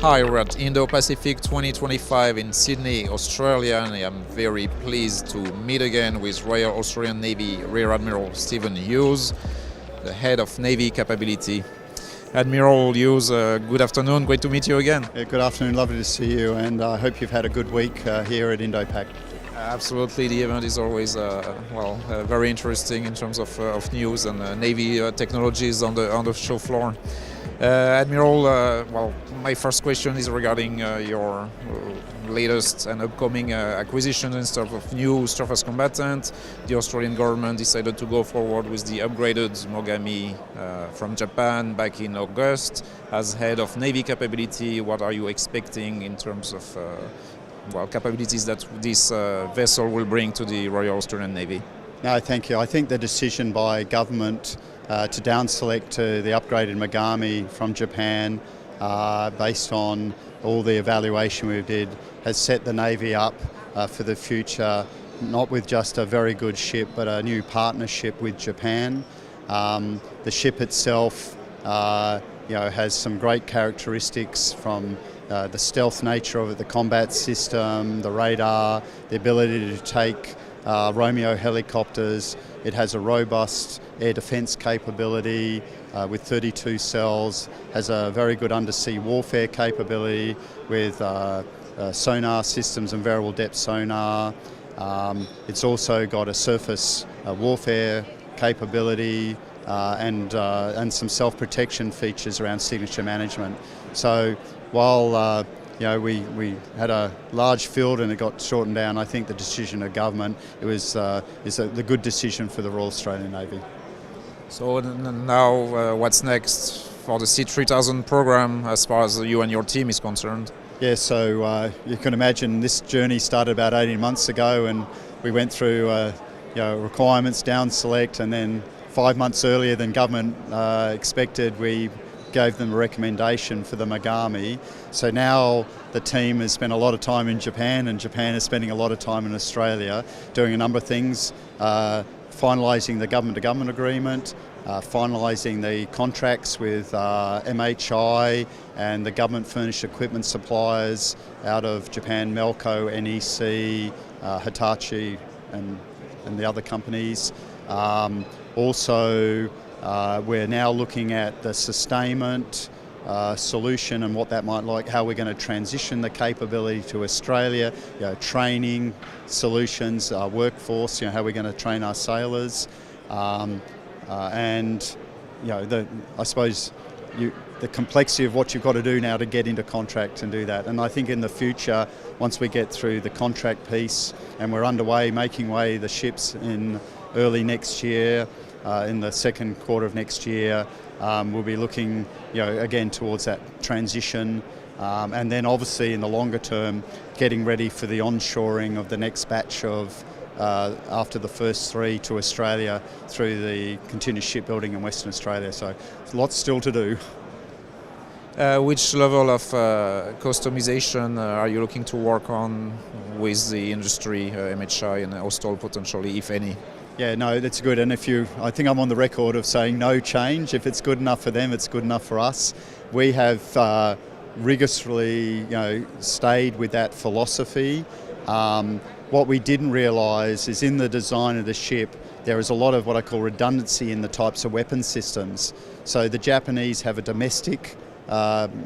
Hi, we're at Indo Pacific 2025 in Sydney, Australia, and I am very pleased to meet again with Royal Australian Navy Rear Admiral Stephen Hughes, the head of Navy Capability. Admiral Hughes, good afternoon, great to meet you again. Yeah, good afternoon, lovely to see you, and I hope you've had a good week here at Indo-Pac. Absolutely, the event is always very interesting in terms of news and Navy technologies on the show floor. Admiral, my first question is regarding your latest and upcoming acquisition in terms of new surface combatant. The Australian government decided to go forward with the upgraded Mogami from Japan back in August. As head of Navy Capability, what are you expecting in terms of capabilities that this vessel will bring to the Royal Australian Navy? No, thank you. I think the decision by government to down select to the upgraded Mogami from Japan based on all the evaluation we did has set the Navy up for the future, not with just a very good ship but a new partnership with Japan. The ship itself has some great characteristics from the stealth nature of it, the combat system, the radar, the ability to take Romeo helicopters. It has a robust air defence capability with 32 cells, has a very good undersea warfare capability with sonar systems and variable depth sonar. It's also got a surface warfare capability and some self-protection features around signature management. So while we had a large field and it got shortened down, I think the decision of government is the good decision for the Royal Australian Navy. So now what's next for the C3000 program as far as you and your team is concerned? Yeah, so you can imagine this journey started about 18 months ago, and we went through requirements, down select, and then 5 months earlier than government expected, we gave them a recommendation for the Mogami. So now the team has spent a lot of time in Japan, and Japan is spending a lot of time in Australia doing a number of things, finalising the government-to-government agreement, finalising the contracts with MHI and the government-furnished equipment suppliers out of Japan, Melco, NEC, Hitachi and the other companies. Also, we're now looking at the sustainment solution and what that might like, how we're going to transition the capability to Australia, training solutions, our workforce, how we're going to train our sailors, and I suppose the complexity of what you've got to do now to get into contract and do that. And I think in the future, once we get through the contract piece and we're underway, making way the ships in early next year, in the second quarter of next year, we'll be looking, again towards that transition, and then obviously in the longer term, getting ready for the onshoring of the next batch of after the first three to Australia through the continuous shipbuilding in Western Australia. So lots still to do. Which level of customization are you looking to work on with the industry, MHI and Austal potentially, if any? Yeah, no, that's good. And I think I'm on the record of saying no change. If it's good enough for them, it's good enough for us. We have rigorously, stayed with that philosophy. What we didn't realise is in the design of the ship, there is a lot of what I call redundancy in the types of weapon systems. So the Japanese have a domestic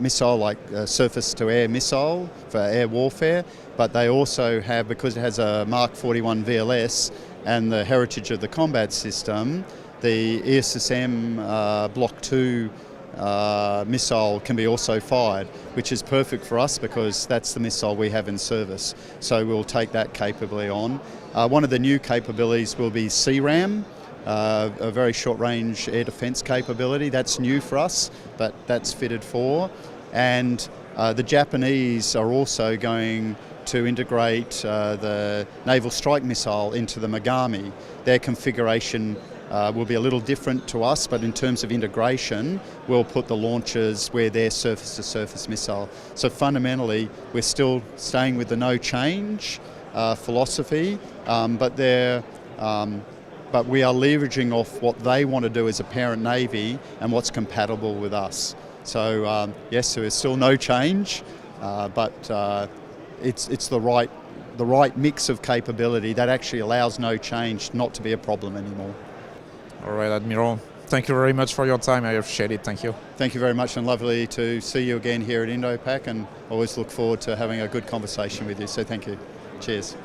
missile, like surface-to-air missile for air warfare, but they also have, because it has a Mark 41 VLS and the heritage of the combat system, the ESSM Block 2 missile can be also fired, which is perfect for us because that's the missile we have in service. So we'll take that capability on. One of the new capabilities will be SeaRAM, a very short-range air defence capability. That's new for us, but that's fitted for. And the Japanese are also going to integrate the Naval Strike Missile into the Mogami. Their configuration will be a little different to us, but in terms of integration, we'll put the launchers where they're surface-to-surface missile. So fundamentally, we're still staying with the no change philosophy, but we are leveraging off what they want to do as a parent navy and what's compatible with us. So yes, there is still no change, but it's the right mix of capability that actually allows no change not to be a problem anymore. All right, Admiral. Thank you very much for your time. I appreciate it. Thank you. Thank you very much, and lovely to see you again here at Indo Pac, and always look forward to having a good conversation with you. So thank you. Cheers.